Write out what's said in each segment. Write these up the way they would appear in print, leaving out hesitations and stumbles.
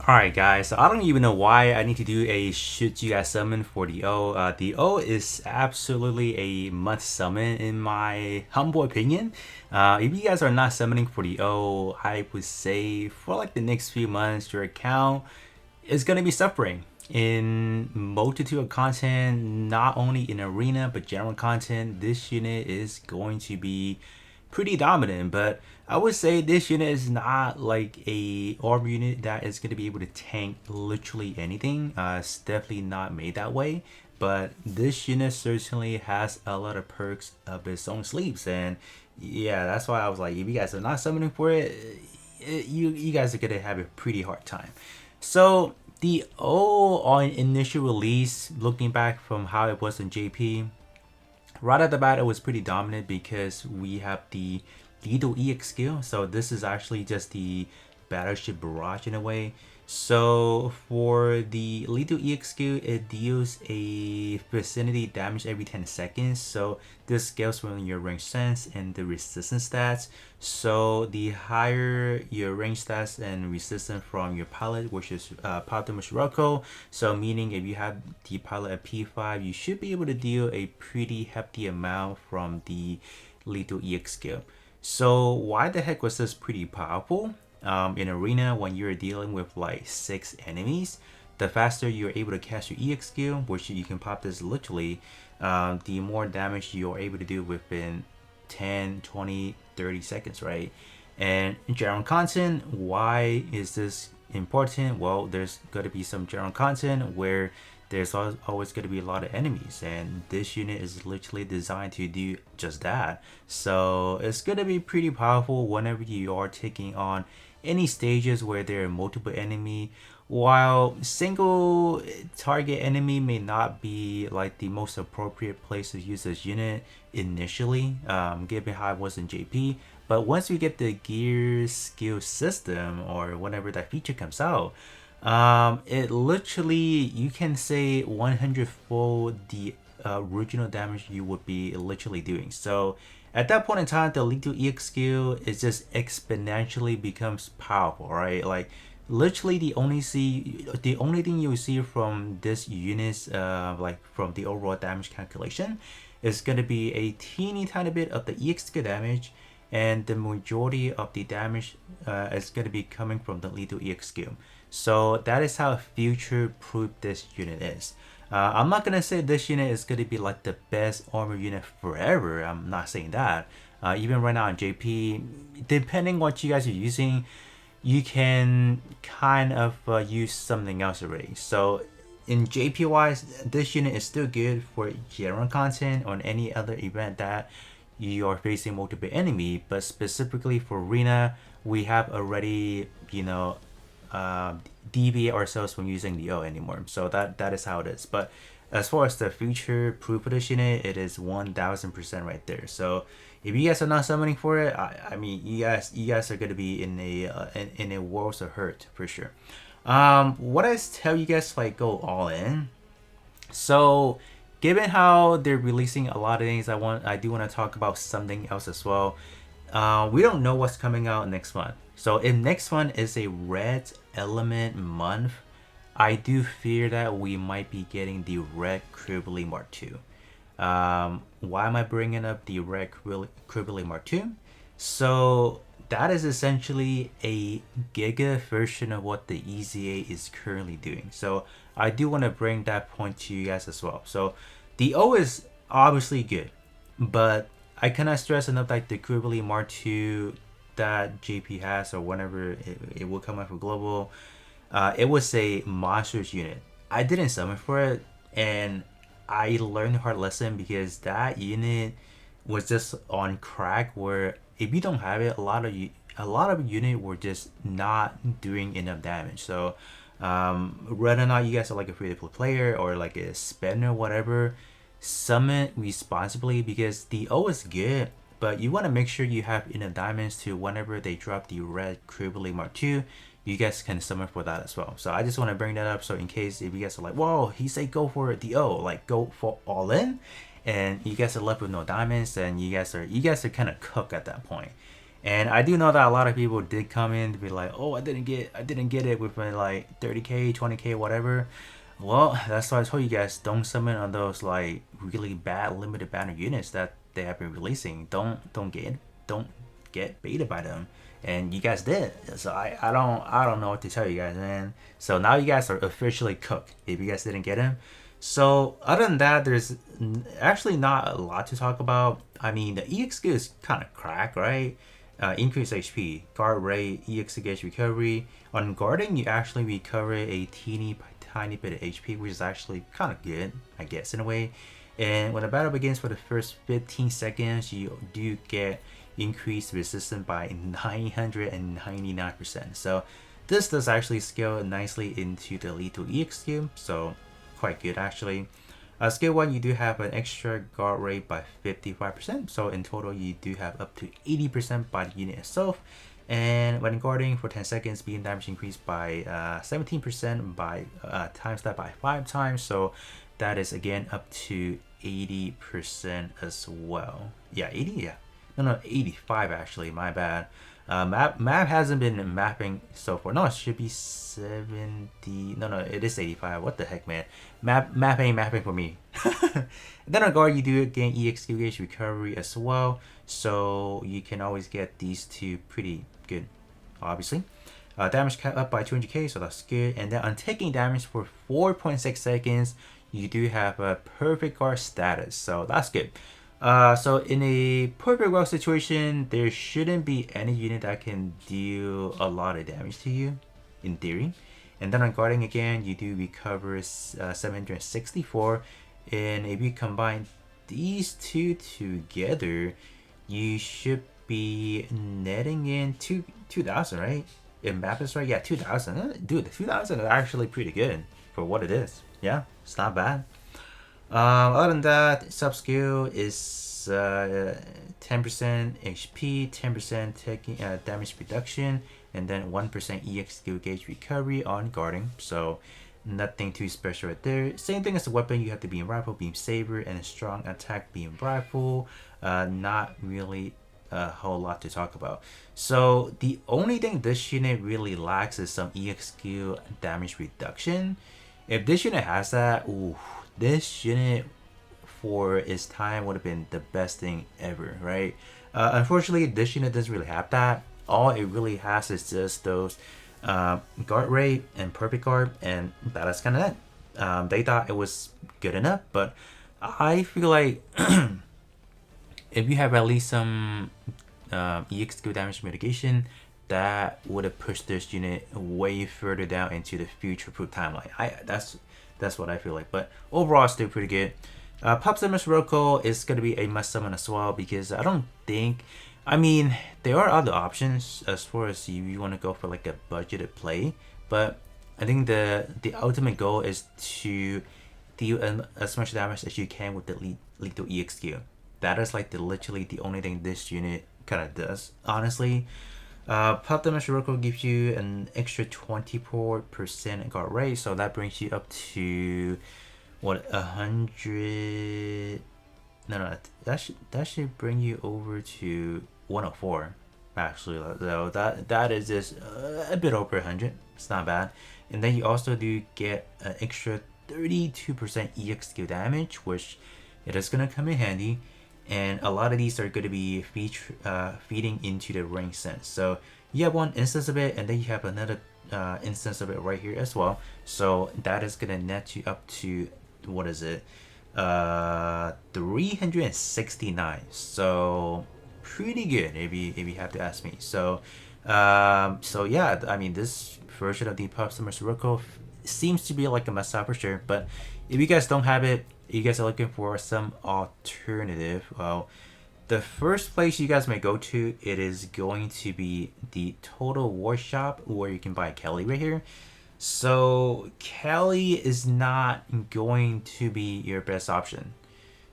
Alright guys, so I don't even know why I need to do a should you guys summon for the O. The O is absolutely a must summon in my humble opinion. If you guys are not summoning for the O, I would say for like the next few months your account is going to be suffering in multitude of content, not only in arena but general content. This unit is going to be pretty dominant, but I would say this unit is not like a armor unit that is going to be able to tank literally anything. It's definitely not made that way, but this unit certainly has a lot of perks up its own sleeves. And yeah, that's why I was like, if you guys are not summoning for it, you guys are gonna have a pretty hard time. So the O on initial release, looking back from how it was in JP, right at the bat it was pretty dominant because we have the lethal EX skill. So this is actually just the battleship barrage in a way. So for the lethal EX skill, it deals a vicinity damage every 10 seconds. So this scales from your range sense and the resistance stats. So the higher your range stats and resistance from your pilot, which is Paptimus Scirocco. So meaning if you have the pilot at P5, you should be able to deal a pretty hefty amount from the lethal EX skill. So why the heck was this pretty powerful? In arena, when you're dealing with like 6 enemies, the faster you're able to cast your EX skill, which you can pop this literally, the more damage you're able to do within 10, 20, 30 seconds, right? And in general content, why is this important? Well, there's going to be some general content where there's always going to be a lot of enemies, and this unit is literally designed to do just that. So it's going to be pretty powerful whenever you are taking on any stages where there are multiple enemy. While single target enemy may not be like the most appropriate place to use this unit initially, given how it was in JP, but once we get the gear skill system or whenever that feature comes out, it literally, you can say 100-fold the original damage you would be literally doing. So at that point in time, the lethal EX skill is just exponentially becomes powerful, right? Like literally the only thing you see from this unit, like from the overall damage calculation, is gonna be a teeny tiny bit of the EX skill damage, and the majority of the damage is going to be coming from the lethal EX skill. So that is how future proof this unit is. I'm not going to say this unit is going to be like the best armor unit forever. I'm not saying that. Even right now in JP, depending what you guys are using, you can kind of use something else already. So in JP wise, this unit is still good for general content on any other event that you are facing multiple enemy, but specifically for arena, we have already, deviate ourselves from using the O anymore. So that is how it is. But as far as the future proof of this unit, it is 1000% right there. So if you guys are not summoning for it, I mean, you guys are gonna be in a world of hurt for sure. What I tell you guys, like, go all in. So given how they're releasing a lot of things, I do want to talk about something else as well. We don't know what's coming out next month. So if next month is a red element month, I do fear that we might be getting the red Kribble Mark II. Why am I bringing up the red Kribble Mark II? So that is essentially a giga version of what the EZA is currently doing. So I do want to bring that point to you guys as well. So the O is obviously good, but I cannot stress enough like the Kribble Mark II that JP has, or whenever it will come out for global, it was a monstrous unit. I didn't summon for it, and I learned a hard lesson because that unit was just on crack where if you don't have it, a lot of unit were just not doing enough damage. So whether or not you guys are like a free-to-play player or like a spender, whatever, summon responsibly because the O is good, but you want to make sure you have enough diamonds to whenever they drop the red Kribble Mark II, you guys can summon for that as well. So I just want to bring that up, so in case if you guys are like, whoa, he said go for the O, like go for all in, and you guys are left with no diamonds, then you guys are kind of cooked at that point. And I do know that a lot of people did come in to be like, oh, I didn't get it with my like 30k, 20k, whatever. Well, that's why I told you guys, don't summon on those like really bad limited banner units that they have been releasing. Don't get baited by them. And you guys did. So I don't know what to tell you guys, man. So now you guys are officially cooked if you guys didn't get him. So other than that, there's actually not a lot to talk about. I mean, the EX skill is kind of crack, right? Increase HP, guard rate, EX gauge recovery. On guarding, you actually recover a tiny bit of HP, which is actually kind of good, I guess, in a way. And when the battle begins for the first 15 seconds, you do get increased resistance by 999%. So this does actually scale nicely into the lethal EX skill, so quite good actually. Skill 1, you do have an extra guard rate by 55%, so in total you do have up to 80% by the unit itself. And when guarding for 10 seconds, beam damage increased by 17% by times that by 5 times, so that is again up to 80% as well. Yeah, 80, yeah. No, 85 actually, my bad. Map hasn't been mapping so far. No, it should be 70. No, it is 85. What the heck, man? Map ain't mapping for me. Then on guard, you do gain EX gauge recovery as well, so you can always get these two pretty good, obviously. Damage cut up by 200k, so that's good. And then on taking damage for 4.6 seconds, you do have a perfect guard status, so that's good. So in a perfect guard situation, there shouldn't be any unit that can deal a lot of damage to you, in theory. And then on guarding again, you do recover 764. And if you combine these two together, you should be netting in 2,000, right? If map is right, yeah, 2,000. Dude, 2,000 is actually pretty good for what it is. Yeah, it's not bad. Other than that, sub skill is 10% HP, 10% taking damage reduction, and then 1% EX skill gauge recovery on guarding. So nothing too special right there. Same thing as the weapon, you have the beam rifle, beam saber, and a strong attack beam rifle. Not really a whole lot to talk about. So the only thing this unit really lacks is some EX skill damage reduction. If this unit has that, ooh, this unit for its time would have been the best thing ever, right? Unfortunately, this unit doesn't really have that. All it really has is just those guard rate and perfect guard, and that is kind of it. They thought it was good enough, but I feel like if you have at least some EX skill damage mitigation, that would have pushed this unit way further down into the future-proof timeline. That's what I feel like. But overall, still pretty good. Paptimus Scirocco is going to be a must summon as well, because I don't think... I mean, there are other options as far as you want to go for like a budgeted play. But I think the ultimate goal is to deal as much damage as you can with the lethal EX skill. That is like literally the only thing this unit kind of does, honestly. Paptimus Scirocco gives you an extra 24% guard rate, so that brings you up to what, 100? No, that should bring you over to 104. Actually, though that is just a bit over 100. It's not bad. And then you also do get an extra 32% EX skill damage, which it is gonna come in handy. And a lot of these are going to be feeding into the ring sense. So you have one instance of it, and then you have another instance of it right here as well. So that is going to net you up to, what is it, 369. So pretty good if you have to ask me. So yeah, I mean, this version of the Paptimus Scirocco seems to be like a must-have for sure. But if you guys don't have it, you guys are looking for some alternative, well, the first place you guys may go to, it is going to be the Total War Shop, where you can buy Kelly right here. So Kelly is not going to be your best option.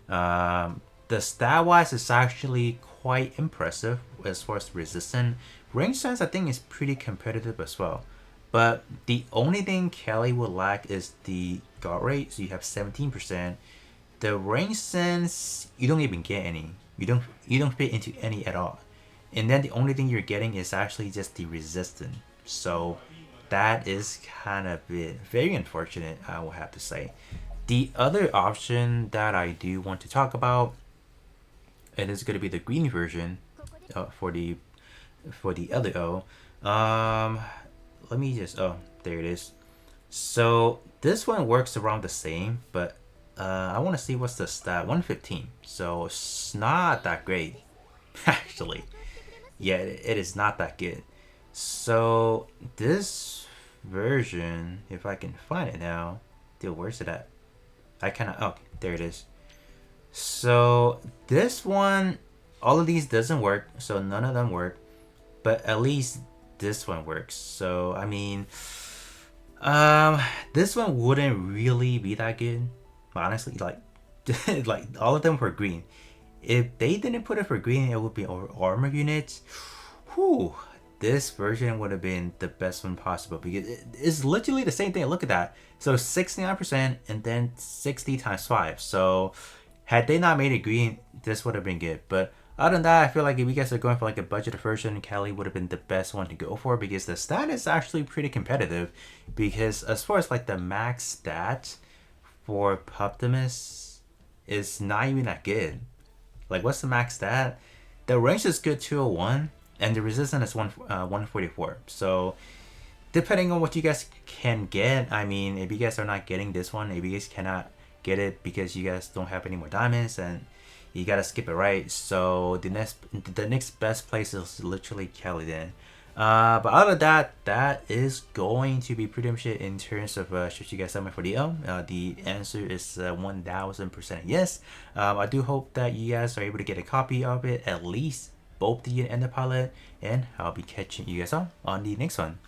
The stat wise is actually quite impressive as far as resistance. Range sense I think is pretty competitive as well. But the only thing Kelly will lack is the guard rate, so you have 17%. The range sense, you don't even get any. You don't fit into any at all. and then the only thing you're getting is actually just the resistance. So that is kind of it. Very unfortunate, I will have to say. The other option that I do want to talk about, it is going to be the green version for the other O. Let me just, oh, there it is. So this one works around the same, but I want to see what's the stat. 115. So it's not that great, actually. Yeah, it is not that good. So this version, if I can find it now, dude, where's it at? I kind of, oh, there it is. So this one, all of these doesn't work, so none of them work, but at least this one works. So I mean, this one wouldn't really be that good, honestly. Like, like all of them were green. If they didn't put it for green, it would be armor units. Whew, this version would have been the best one possible because it's literally the same thing. Look at that. So 69% and then 60 times 5. So had they not made it green, this would have been good. But other than that, I feel like if you guys are going for like a budget version, Kelly would have been the best one to go for because the stat is actually pretty competitive. Because as far as like the max stat for Paptimus is not even that good. Like, what's the max stat? The range is good, 201, and the resistance is 144. So depending on what you guys can get, I mean, if you guys are not getting this one, if you guys cannot get it because you guys don't have any more diamonds, and you gotta skip it, right? So the next best place is literally Kelly then. But other than that, that is going to be pretty much it in terms of should you guys summon for the O. The answer is 1000% yes. I do hope that you guys are able to get a copy of it, at least both the unit and the pilot, and I'll be catching you guys on the next one.